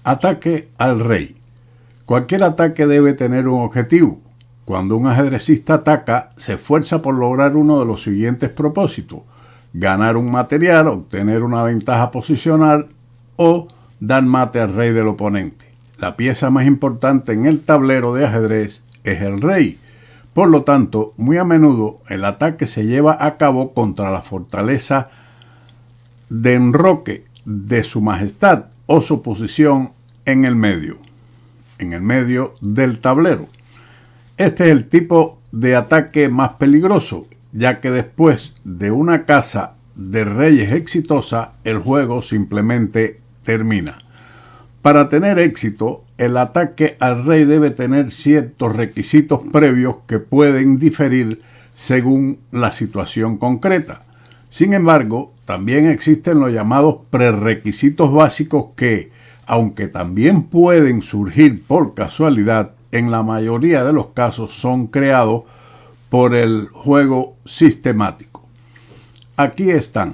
Ataque al rey. Cualquier ataque debe tener un objetivo. Cuando un ajedrecista ataca, se esfuerza por lograr uno de los siguientes propósitos: ganar un material, obtener una ventaja posicional o dar mate al rey del oponente. La pieza más importante en el tablero de ajedrez es el rey. Por lo tanto, muy a menudo el ataque se lleva a cabo contra la fortaleza de enroque de su majestad o su posición en el medio del tablero. Este es el tipo de ataque más peligroso, ya que después de una caza de reyes exitosa, el juego simplemente termina. Para tener éxito, el ataque al rey debe tener ciertos requisitos previos que pueden diferir según la situación concreta. Sin embargo, también existen los llamados prerequisitos básicos que, aunque también pueden surgir por casualidad, en la mayoría de los casos son creados por el juego sistemático. Aquí están.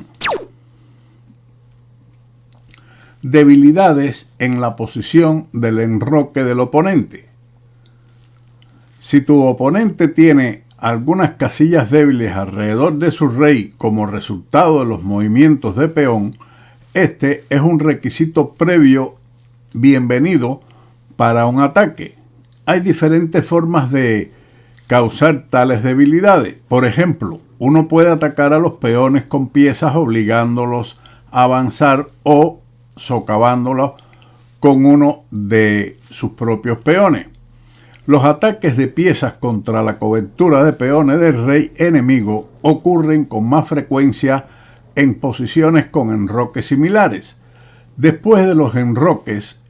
Debilidades en la posición del enroque del oponente. Si tu oponente tiene algunas casillas débiles alrededor de su rey como resultado de los movimientos de peón, este es un requisito previo bienvenido para un ataque. Hay diferentes formas de causar tales debilidades. Por ejemplo, uno puede atacar a los peones con piezas obligándolos a avanzar o socavándolos con uno de sus propios peones. Los ataques de piezas contra la cobertura de peones del rey enemigo ocurren con más frecuencia en posiciones con enroques similares. Después de los enroques,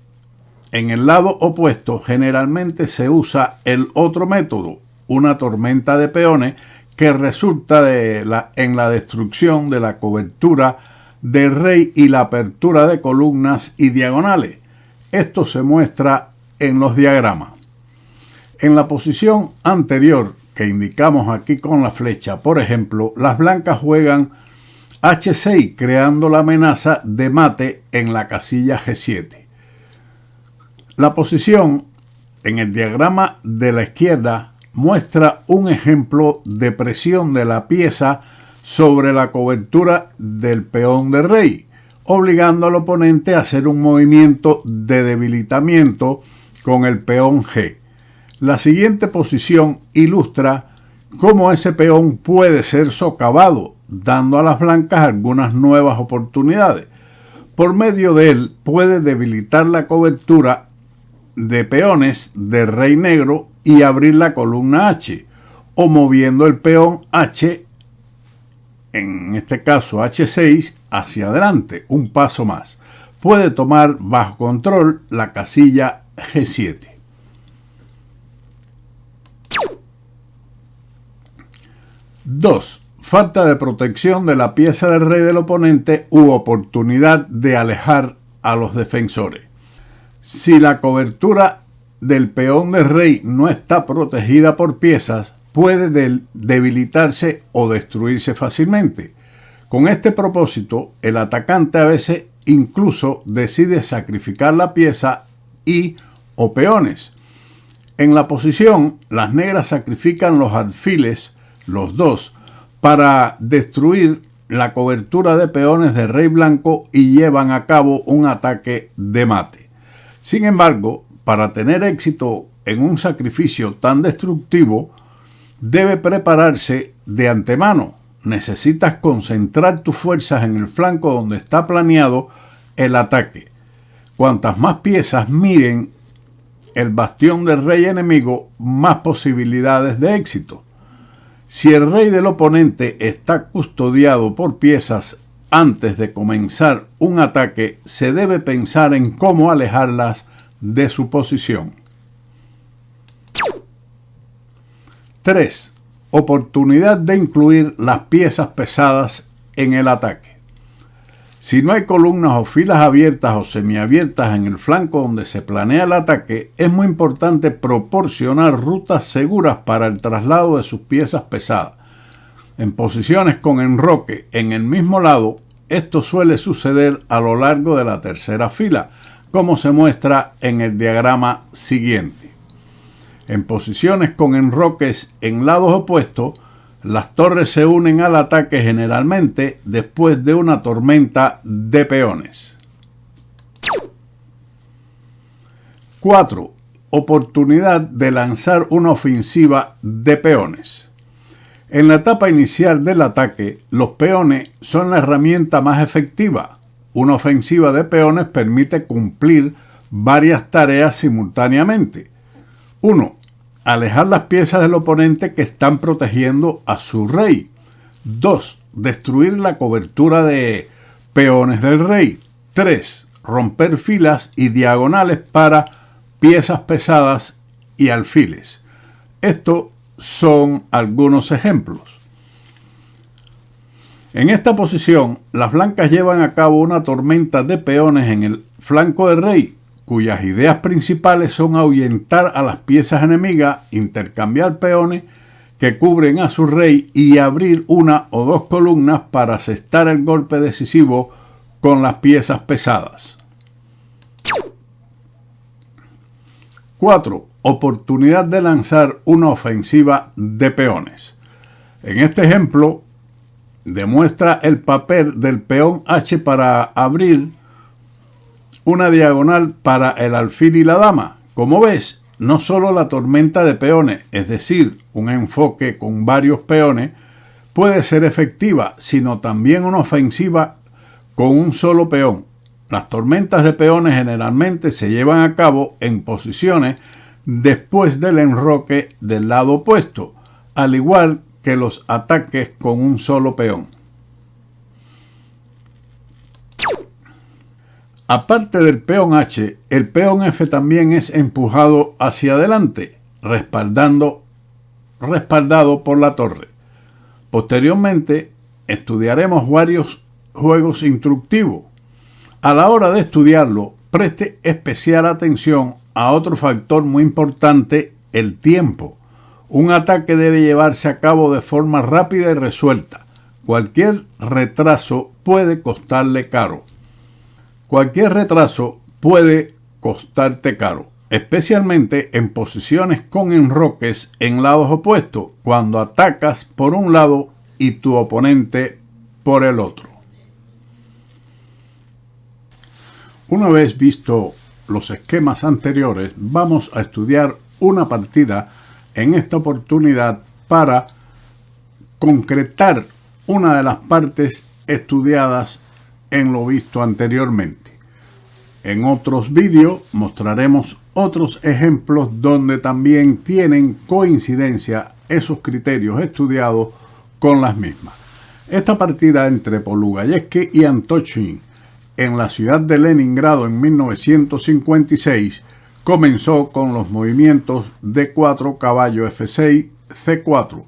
en el lado opuesto generalmente se usa el otro método, una tormenta de peones que resulta en la destrucción de la cobertura del rey y la apertura de columnas y diagonales. Esto se muestra en los diagramas. En la posición anterior que indicamos aquí con la flecha, por ejemplo, las blancas juegan H6 creando la amenaza de mate en la casilla G7. La posición en el diagrama de la izquierda muestra un ejemplo de presión de la pieza sobre la cobertura del peón de rey, obligando al oponente a hacer un movimiento de debilitamiento con el peón G. La siguiente posición ilustra cómo ese peón puede ser socavado, dando a las blancas algunas nuevas oportunidades. Por medio de él puede debilitar la cobertura de peones del rey negro y abrir la columna H, o moviendo el peón H, en este caso H6, hacia adelante, un paso más. Puede tomar bajo control la casilla G7. Dos. Falta de protección de la pieza del rey del oponente u oportunidad de alejar a los defensores. Si la cobertura del peón del rey no está protegida por piezas, puede debilitarse o destruirse fácilmente. Con este propósito, el atacante a veces incluso decide sacrificar la pieza o peones. En la posición, las negras sacrifican los alfiles, los dos, para destruir la cobertura de peones del rey blanco y llevan a cabo un ataque de mate. Sin embargo, para tener éxito en un sacrificio tan destructivo, debe prepararse de antemano. Necesitas concentrar tus fuerzas en el flanco donde está planeado el ataque. Cuantas más piezas miren el bastión del rey enemigo, más posibilidades de éxito. Si el rey del oponente está custodiado por piezas antes de comenzar un ataque, se debe pensar en cómo alejarlas de su posición. 3. Oportunidad de incluir las piezas pesadas en el ataque. Si no hay columnas o filas abiertas o semiabiertas en el flanco donde se planea el ataque, es muy importante proporcionar rutas seguras para el traslado de sus piezas pesadas. En posiciones con enroque en el mismo lado, esto suele suceder a lo largo de la tercera fila, como se muestra en el diagrama siguiente. En posiciones con enroques en lados opuestos, las torres se unen al ataque generalmente después de una tormenta de peones. 4. Oportunidad de lanzar una ofensiva de peones. En la etapa inicial del ataque, los peones son la herramienta más efectiva. Una ofensiva de peones permite cumplir varias tareas simultáneamente. 1. Alejar las piezas del oponente que están protegiendo a su rey. 2. Destruir la cobertura de peones del rey. 3. Romper filas y diagonales para piezas pesadas y alfiles. Estos son algunos ejemplos. En esta posición, las blancas llevan a cabo una tormenta de peones en el flanco del rey, cuyas ideas principales son ahuyentar a las piezas enemigas, intercambiar peones que cubren a su rey y abrir una o dos columnas para asestar el golpe decisivo con las piezas pesadas. 4. Oportunidad de lanzar una ofensiva de peones. En este ejemplo, demuestra el papel del peón H para abrir una diagonal para el alfil y la dama. Como ves, no solo la tormenta de peones, es decir, un enfoque con varios peones, puede ser efectiva, sino también una ofensiva con un solo peón. Las tormentas de peones generalmente se llevan a cabo en posiciones después del enroque del lado opuesto, al igual que los ataques con un solo peón. Aparte del peón H, el peón F también es empujado hacia adelante, respaldado por la torre. Posteriormente, estudiaremos varios juegos instructivos. A la hora de estudiarlo, preste especial atención a otro factor muy importante, el tiempo. Un ataque debe llevarse a cabo de forma rápida y resuelta. Cualquier retraso puede costarle caro. Cualquier retraso puede costarte caro, especialmente en posiciones con enroques en lados opuestos, cuando atacas por un lado y tu oponente por el otro. Una vez visto los esquemas anteriores, vamos a estudiar una partida en esta oportunidad para concretar una de las partes estudiadas en lo visto anteriormente. En otros vídeos mostraremos otros ejemplos donde también tienen coincidencia esos criterios estudiados con las mismas. Esta partida entre Polugayevsky y Antochin en la ciudad de Leningrado en 1956 comenzó con los movimientos D4, caballo F6, C4,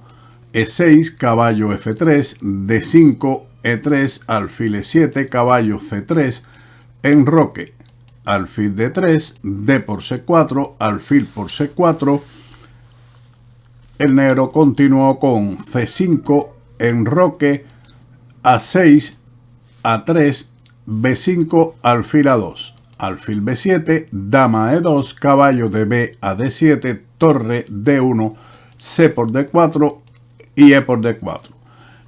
E6, caballo F3, D5, E3, alfil E7, caballo C3, enroque, alfil D3, D por C4, alfil por C4. El negro continuó con C5, enroque, A6, A3, B5, alfil A2, alfil B7, dama E2, caballo de B a D7, torre D1, C por D4 y E por D4.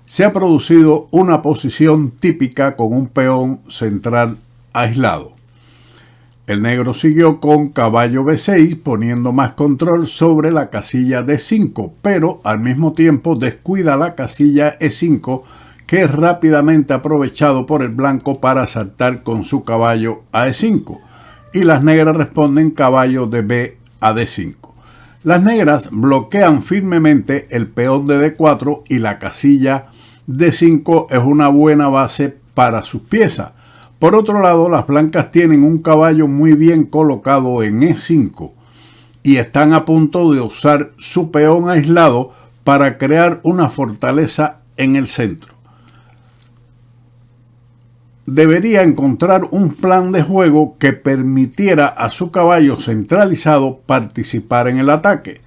Se ha producido una posición típica con un peón central aislado. El negro siguió con caballo B6 poniendo más control sobre la casilla D5, pero al mismo tiempo descuida la casilla E5, que es rápidamente aprovechado por el blanco para saltar con su caballo a E5, y las negras responden caballo de B a D5. Las negras bloquean firmemente el peón de D4 y la casilla D5 es una buena base para sus piezas. Por otro lado, las blancas tienen un caballo muy bien colocado en E5 y están a punto de usar su peón aislado para crear una fortaleza en el centro. Debería encontrar un plan de juego que permitiera a su caballo centralizado participar en el ataque.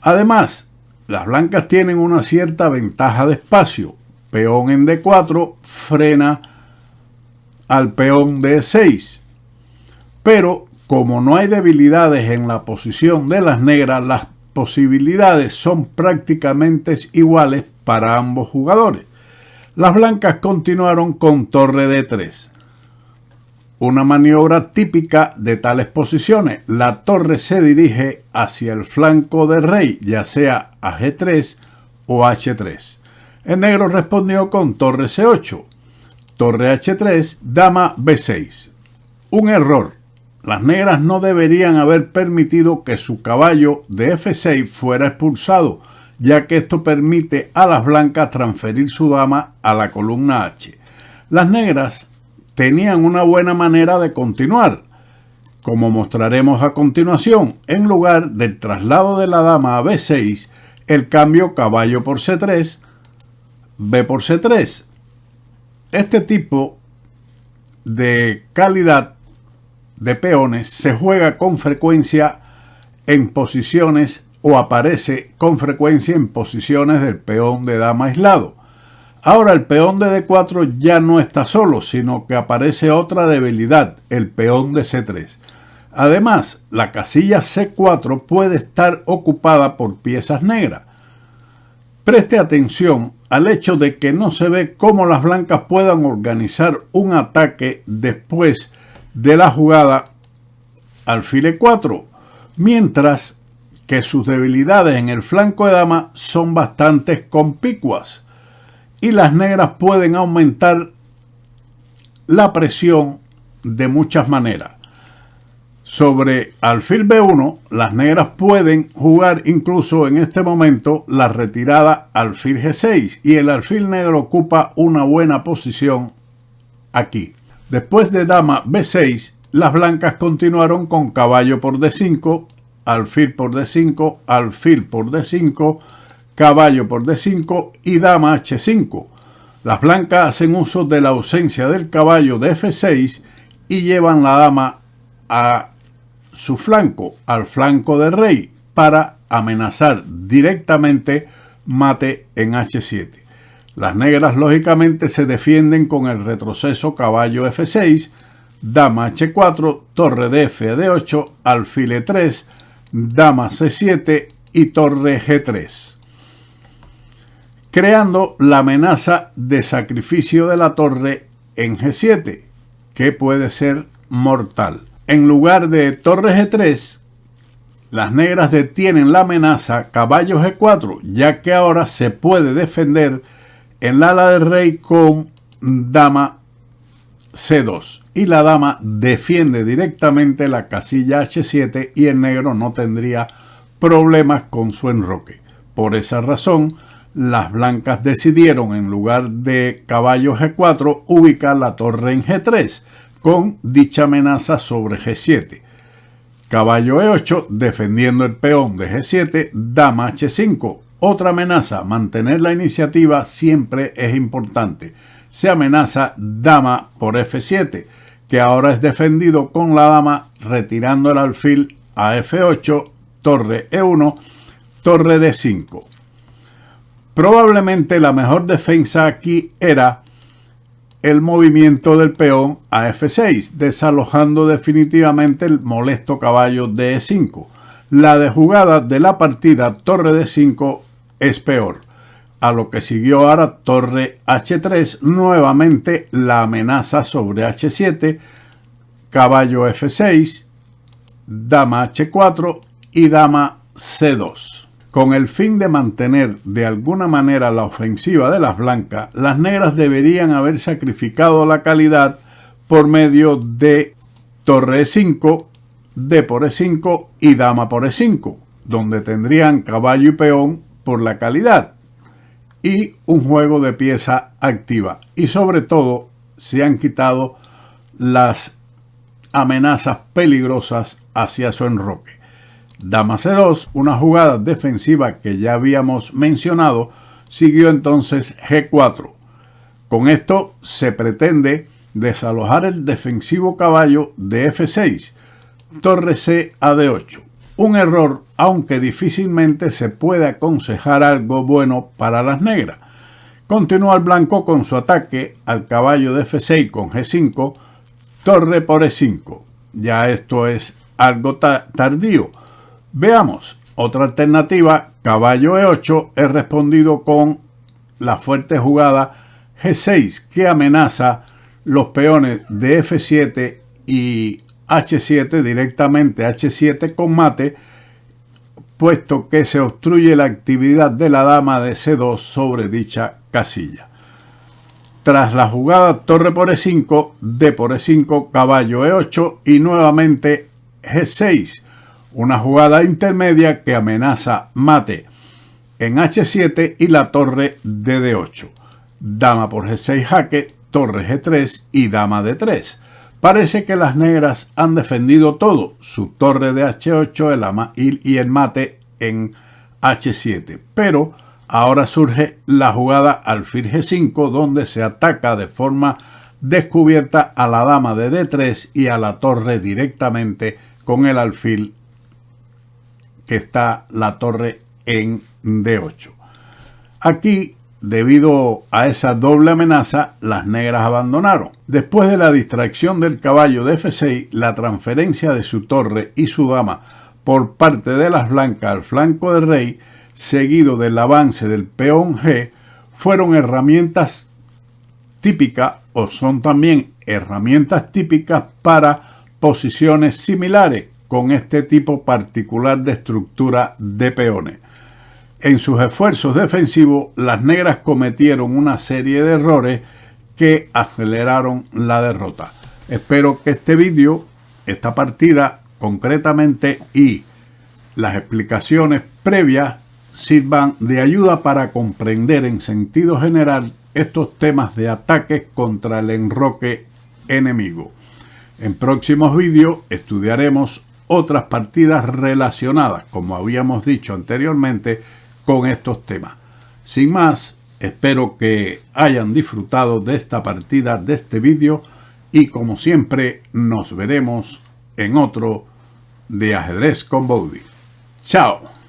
Además, las blancas tienen una cierta ventaja de espacio. Peón en D4 frena al peón de E6. Pero como no hay debilidades en la posición de las negras, las posibilidades son prácticamente iguales para ambos jugadores. Las blancas continuaron con torre D3. Una maniobra típica de tales posiciones. La torre se dirige hacia el flanco del rey, ya sea a G3 o H3. El negro respondió con torre C8, torre H3, dama B6. Un error. Las negras no deberían haber permitido que su caballo de F6 fuera expulsado, ya que esto permite a las blancas transferir su dama a la columna H. Las negras tenían una buena manera de continuar, como mostraremos a continuación. En lugar del traslado de la dama a B6, el cambio caballo por C3, B por C3. Este tipo de calidad de peones se juega con frecuencia en posiciones o aparece con frecuencia en posiciones del peón de dama aislado. Ahora el peón de D4 ya no está solo, sino que aparece otra debilidad, el peón de C3. Además, la casilla C4 puede estar ocupada por piezas negras. Preste atención al hecho de que no se ve cómo las blancas puedan organizar un ataque después de la jugada alfil E4, mientras que sus debilidades en el flanco de dama son bastante conspicuas y las negras pueden aumentar la presión de muchas maneras. Sobre alfil B1, las negras pueden jugar incluso en este momento la retirada alfil G6 y el alfil negro ocupa una buena posición aquí. Después de dama B6, las blancas continuaron con caballo por D5, alfil por D5, alfil por D5, caballo por D5 y dama H5. Las blancas hacen uso de la ausencia del caballo de F6 y llevan la dama a su flanco, al flanco del rey, para amenazar directamente mate en H7. Las negras lógicamente se defienden con el retroceso caballo F6, dama H4, torre de F a D8, alfil E3, dama C7 y torre G3, creando la amenaza de sacrificio de la torre en G7, que puede ser mortal. En lugar de torre G3, las negras detienen la amenaza caballo G4, ya que ahora se puede defender el ala del rey con dama C2 y la dama defiende directamente la casilla H7 y el negro no tendría problemas con su enroque. Por esa razón, las blancas decidieron, en lugar de caballo G4, ubicar la torre en G3 con dicha amenaza sobre G7. Caballo E8 defendiendo el peón de G7, dama H5. Otra amenaza, mantener la iniciativa siempre es importante. Se amenaza dama por F7, que ahora es defendido con la dama retirando el alfil a F8, torre E1, torre D5. Probablemente la mejor defensa aquí era el movimiento del peón a F6, desalojando definitivamente el molesto caballo de E5. La de jugada de la partida torre D5 es peor, a lo que siguió ahora torre H3, nuevamente la amenaza sobre H7, caballo F6, dama H4 y dama C2. Con el fin de mantener de alguna manera la ofensiva de las blancas, las negras deberían haber sacrificado la calidad por medio de torre E5, D por E5 y dama por E5, donde tendrían caballo y peón por la calidad y un juego de pieza activa. Y sobre todo se han quitado las amenazas peligrosas hacia su enroque. Dama C2, una jugada defensiva que ya habíamos mencionado, siguió entonces G4. Con esto se pretende desalojar el defensivo caballo de F6, torre C a D8. Un error, aunque difícilmente se puede aconsejar algo bueno para las negras. Continúa el blanco con su ataque al caballo de F6 con G5, torre por E5. ya esto es algo tardío. Veamos, otra alternativa, caballo E8, es respondido con la fuerte jugada G6, que amenaza los peones de F7 y H7, directamente H7 con mate, puesto que se obstruye la actividad de la dama de C2 sobre dicha casilla. Tras la jugada torre por E5, D por E5, caballo E8 y nuevamente G6, una jugada intermedia que amenaza mate en H7 y la torre de D8. Dama por G6 jaque, torre G3 y dama D3. Parece que las negras han defendido todo, su torre de H8 y el mate en H7, pero ahora surge la jugada alfil G5, donde se ataca de forma descubierta a la dama de D3 y a la torre directamente con el alfil, que está la torre en D8. Aquí, debido a esa doble amenaza, las negras abandonaron. Después de la distracción del caballo de F6, la transferencia de su torre y su dama por parte de las blancas al flanco del rey, seguido del avance del peón G, fueron herramientas típicas o son también herramientas típicas para posiciones similares con este tipo particular de estructura de peones. En sus esfuerzos defensivos, las negras cometieron una serie de errores que aceleraron la derrota. Espero que este vídeo, esta partida concretamente y las explicaciones previas sirvan de ayuda para comprender en sentido general estos temas de ataques contra el enroque enemigo. En próximos vídeos estudiaremos otras partidas relacionadas, como habíamos dicho anteriormente, con estos temas. Sin más, espero que hayan disfrutado de esta partida, de este vídeo, y como siempre nos veremos en otro de Ajedrez con Bowdy. ¡Chao!